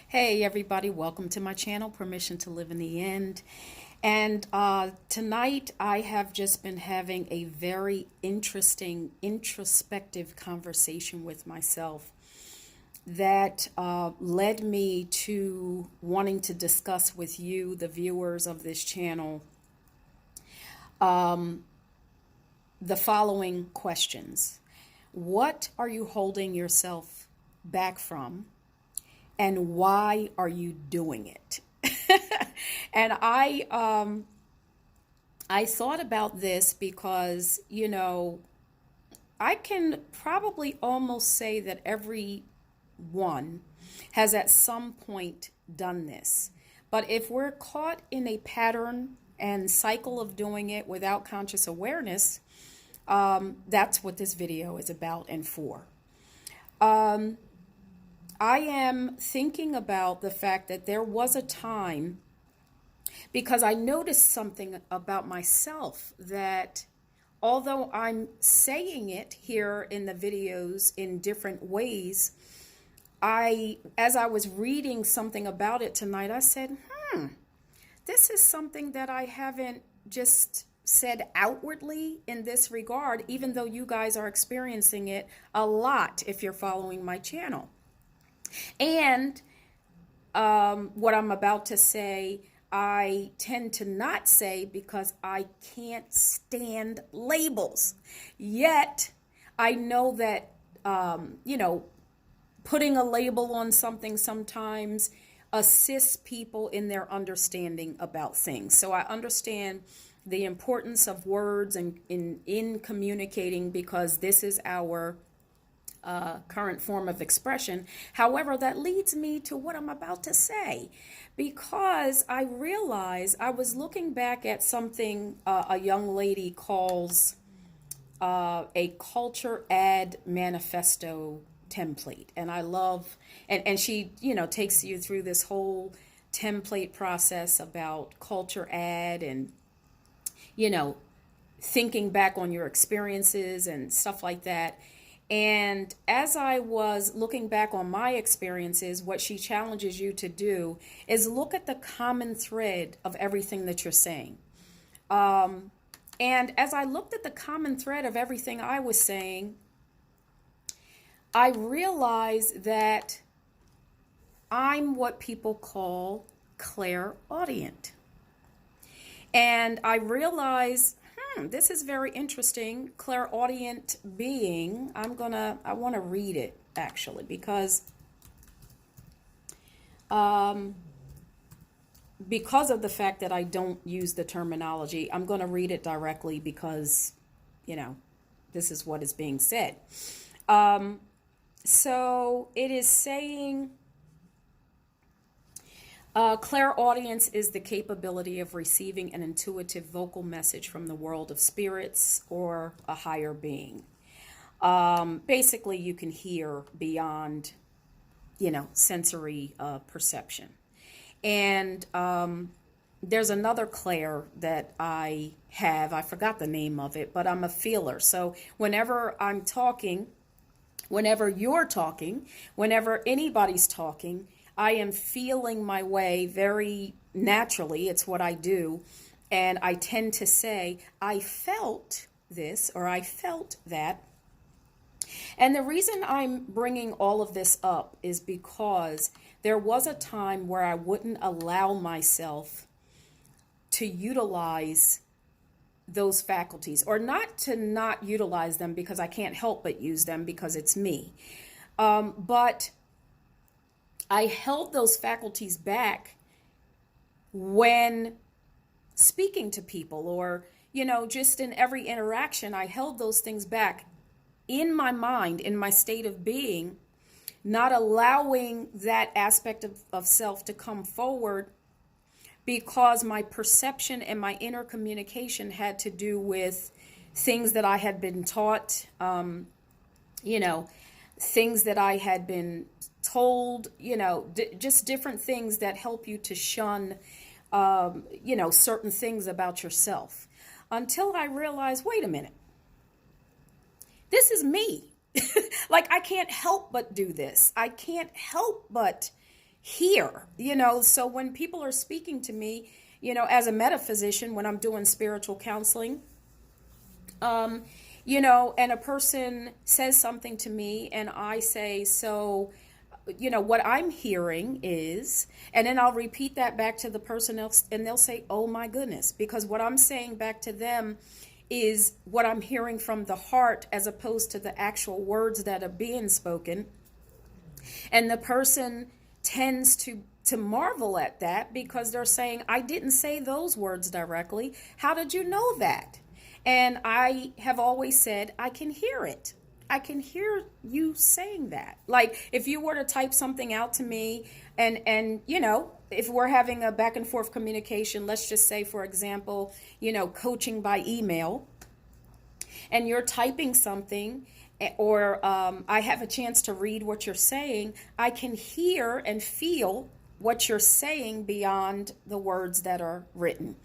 Hey everybody, welcome to my channel, Permission to Live in the End. And tonight I have just been having a very interesting, introspective conversation with myself that led me to wanting to discuss with you, the viewers of this channel, the following questions. What are you holding yourself back from? And why are you doing it? And I thought about this because, I can probably almost say that everyone has at some point done this. But if we're caught in a pattern and cycle of doing it without conscious awareness, that's what this video is about and for. I am thinking about the fact that there was a time, because I noticed something about myself, that although I'm saying it here in the videos in different ways, as I was reading something about it tonight, I said, this is something that I haven't just said outwardly in this regard, even though you guys are experiencing it a lot if you're following my channel. And what I'm about to say, I tend to not say because I can't stand labels. Yet, I know that, putting a label on something sometimes assists people in their understanding about things. So I understand the importance of words and in communicating, because this is our current form of expression. However, that leads me to what I'm about to say, because I realized I was looking back at something a young lady calls a culture ad manifesto template. And I love, and she, takes you through this whole template process about culture ad and, thinking back on your experiences and stuff like that. And as I was looking back on my experiences, what she challenges you to do is look at the common thread of everything that you're saying. And as I looked at the common thread of everything I was saying, I realized that I'm what people call clairaudient. And I realized, this is very interesting. Clairaudient being, I want to read it actually, because of the fact that I don't use the terminology, I'm going to read it directly because, this is what is being said. So it is saying, clairaudience is the capability of receiving an intuitive vocal message from the world of spirits or a higher being. Basically, you can hear beyond, sensory perception. And there's another clair that I have. I forgot the name of it, but I'm a feeler. So whenever I'm talking, whenever you're talking, whenever anybody's talking, I am feeling my way very naturally. It's what I do. And I tend to say, I felt this or I felt that. And the reason I'm bringing all of this up is because there was a time where I wouldn't allow myself to utilize those faculties, or not to not utilize them because I can't help but use them because it's me. But I held those faculties back when speaking to people, or, just in every interaction. I held those things back in my mind, in my state of being, not allowing that aspect of self to come forward, because my perception and my inner communication had to do with things that I had been taught, things that I had been told, just different things that help you to shun, certain things about yourself. Until I realized, wait a minute, this is me. Like, I can't help but do this. I can't help but hear, so when people are speaking to me, as a metaphysician, when I'm doing spiritual counseling, and a person says something to me and I say, so, what I'm hearing is, and then I'll repeat that back to the person else and they'll say, oh my goodness, because what I'm saying back to them is what I'm hearing from the heart as opposed to the actual words that are being spoken. And the person tends to marvel at that because they're saying, I didn't say those words directly. How did you know that? And I have always said, I can hear it. I can hear you saying that. Like if you were to type something out to me and if we're having a back and forth communication, let's just say, for example, coaching by email, and you're typing something, or I have a chance to read what you're saying, I can hear and feel what you're saying beyond the words that are written.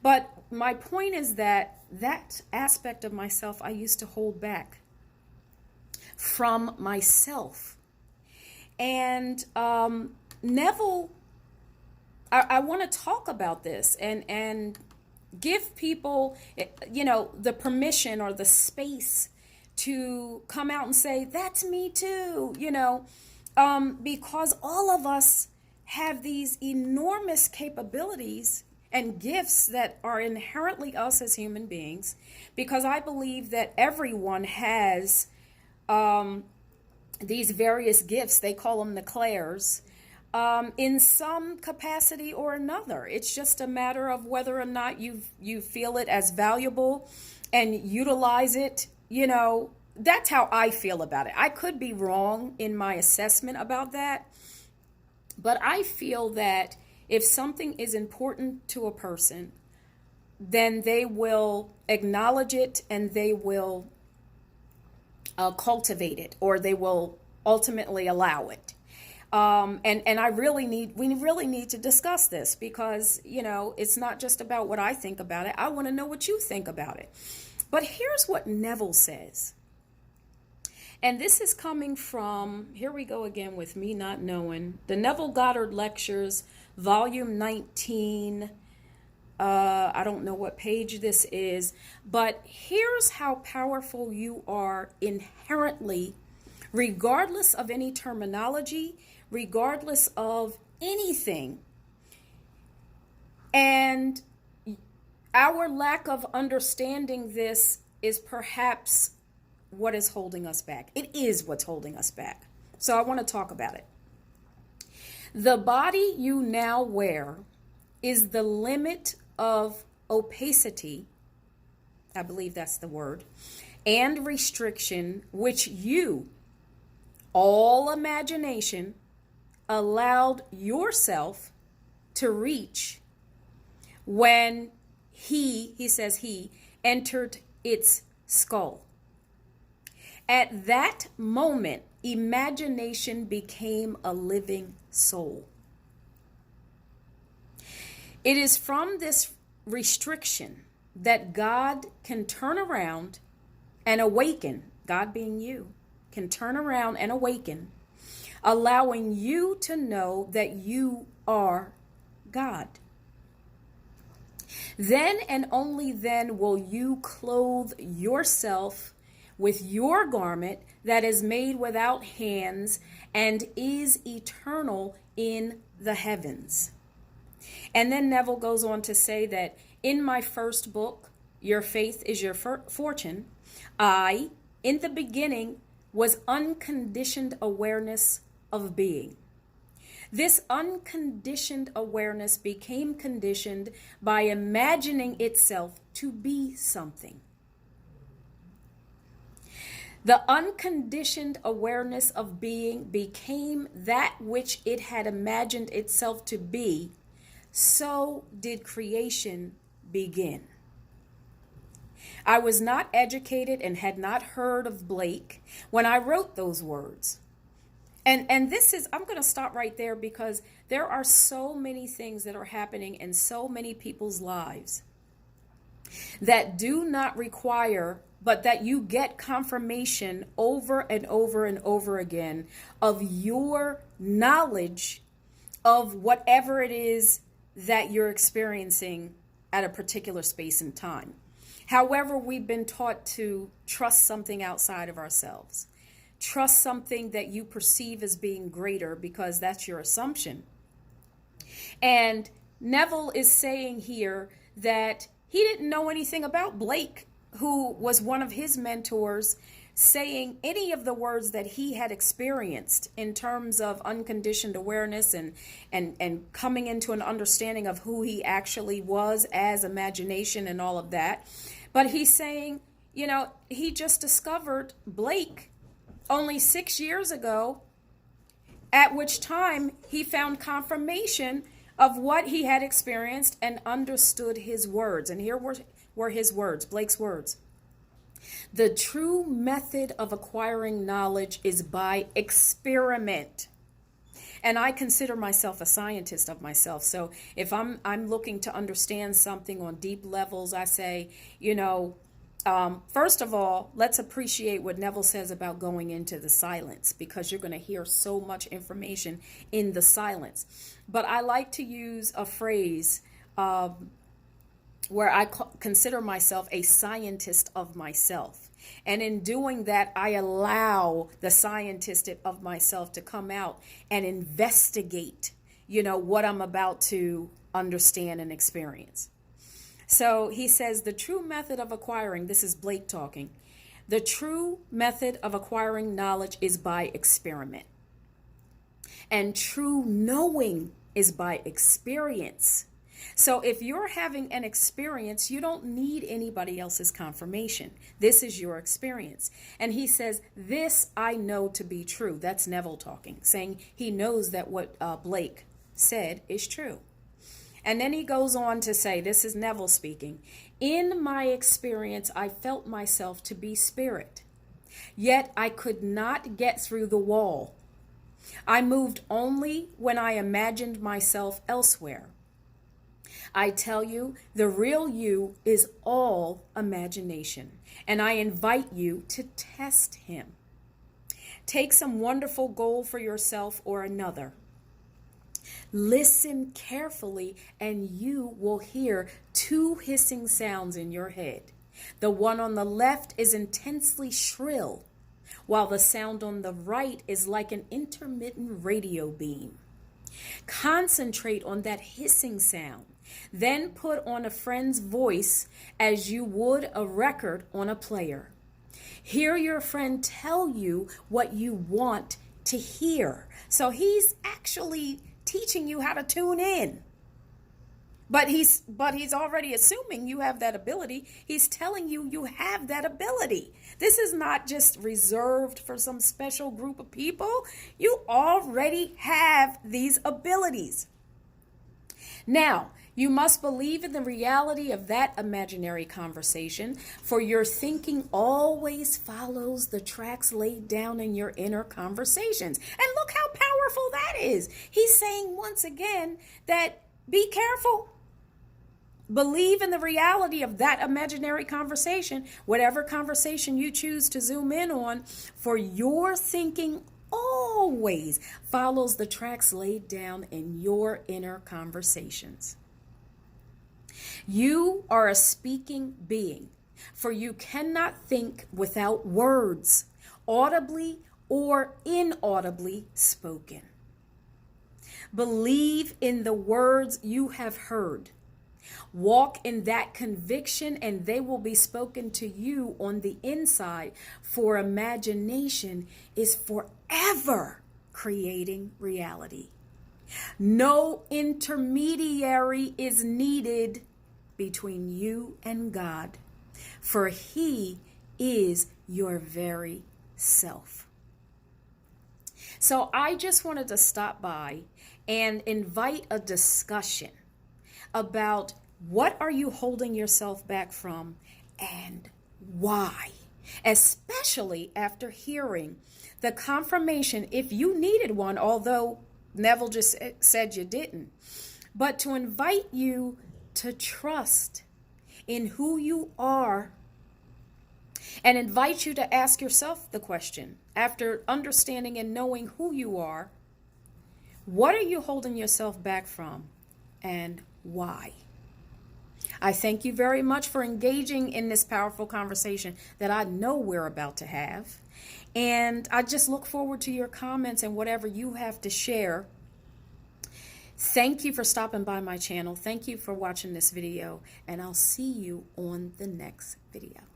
But my point is that aspect of myself I used to hold back from myself. And Neville, I want to talk about this and give people, the permission or the space to come out and say, that's me too, because all of us have these enormous capabilities and gifts that are inherently us as human beings, because I believe that everyone has these various gifts. They call them the clairs, in some capacity or another. It's just a matter of whether or not you feel it as valuable and utilize it. That's how I feel about it. I could be wrong in my assessment about that, but I feel that if something is important to a person, then they will acknowledge it and they will cultivate it, or they will ultimately allow it. And we really need to discuss this, because, it's not just about what I think about it. I want to know what you think about it. But here's what Neville says. And this is coming from, here we go again with me not knowing, the Neville-Goddard Lectures, Volume 19. I don't know what page this is, but here's how powerful you are inherently, regardless of any terminology, regardless of anything. And our lack of understanding this is perhaps what is holding us back. It is what's holding us back. So I want to talk about it. The body you now wear is the limit of opacity, I believe that's the word, and restriction which you, all imagination, allowed yourself to reach when he says he, entered its skull. At that moment, imagination became a living soul. It is from this restriction that God can turn around and awaken, God being you, can turn around and awaken, allowing you to know that you are God. Then and only then will you clothe yourself with your garment that is made without hands and is eternal in the heavens. And then Neville goes on to say that in my first book, Your Faith is Your Fortune, I, in the beginning, was unconditioned awareness of being. This unconditioned awareness became conditioned by imagining itself to be something. The unconditioned awareness of being became that which it had imagined itself to be. So did creation begin. I was not educated and had not heard of Blake when I wrote those words. And this is, I'm going to stop right there, because there are so many things that are happening in so many people's lives that do not require, but that you get confirmation over and over and over again of your knowledge of whatever it is that you're experiencing at a particular space and time. However, we've been taught to trust something outside of ourselves. Trust something that you perceive as being greater because that's your assumption. And Neville is saying here that he didn't know anything about Blake, who was one of his mentors, saying any of the words that he had experienced in terms of unconditioned awareness and coming into an understanding of who he actually was as imagination and all of that. But he's saying, you know, he just discovered Blake only 6 years ago, at which time he found confirmation of what he had experienced and understood his words. And here were his words, Blake's words. The true method of acquiring knowledge is by experiment. And I consider myself a scientist of myself. So if I'm looking to understand something on deep levels, I say, you know, first of all, let's appreciate what Neville says about going into the silence, because you're going to hear so much information in the silence. But I like to use a phrase where I consider myself a scientist of myself. And in doing that, I allow the scientist of myself to come out and investigate, you know, what I'm about to understand and experience. So he says the true method of acquiring, this is Blake talking, the true method of acquiring knowledge is by experiment. And true knowing is by experience. So if you're having an experience, you don't need anybody else's confirmation. This is your experience. And he says, this I know to be true. That's Neville talking, saying he knows that what Blake said is true. And then he goes on to say, this is Neville speaking, in my experience, I felt myself to be spirit, yet I could not get through the wall. I moved only when I imagined myself elsewhere. I tell you, the real you is all imagination, and I invite you to test him. Take some wonderful goal for yourself or another. Listen carefully, and you will hear two hissing sounds in your head. The one on the left is intensely shrill, while the sound on the right is like an intermittent radio beam. Concentrate on that hissing sound. Then put on a friend's voice as you would a record on a player. Hear your friend tell you what you want to hear. So he's actually teaching you how to tune in. But he's already assuming you have that ability. He's telling you you have that ability. This is not just reserved for some special group of people. You already have these abilities. Now, you must believe in the reality of that imaginary conversation, for your thinking always follows the tracks laid down in your inner conversations. And look how powerful that is. He's saying once again that be careful. Believe in the reality of that imaginary conversation, whatever conversation you choose to zoom in on, for your thinking always follows the tracks laid down in your inner conversations. You are a speaking being, for you cannot think without words, audibly or inaudibly spoken. Believe in the words you have heard. Walk in that conviction, and they will be spoken to you on the inside, for imagination is forever creating reality. No intermediary is needed between you and God, for He is your very self. So I just wanted to stop by and invite a discussion about what are you holding yourself back from and why, especially after hearing the confirmation, if you needed one, although Neville just said you didn't, but to invite you to trust in who you are and invite you to ask yourself the question, after understanding and knowing who you are, What are you holding yourself back from, and why? I thank you very much for engaging in this powerful conversation that I know we're about to have. And I just look forward to your comments and whatever you have to share. Thank you for stopping by my channel. Thank you for watching this video, and I'll see you on the next video.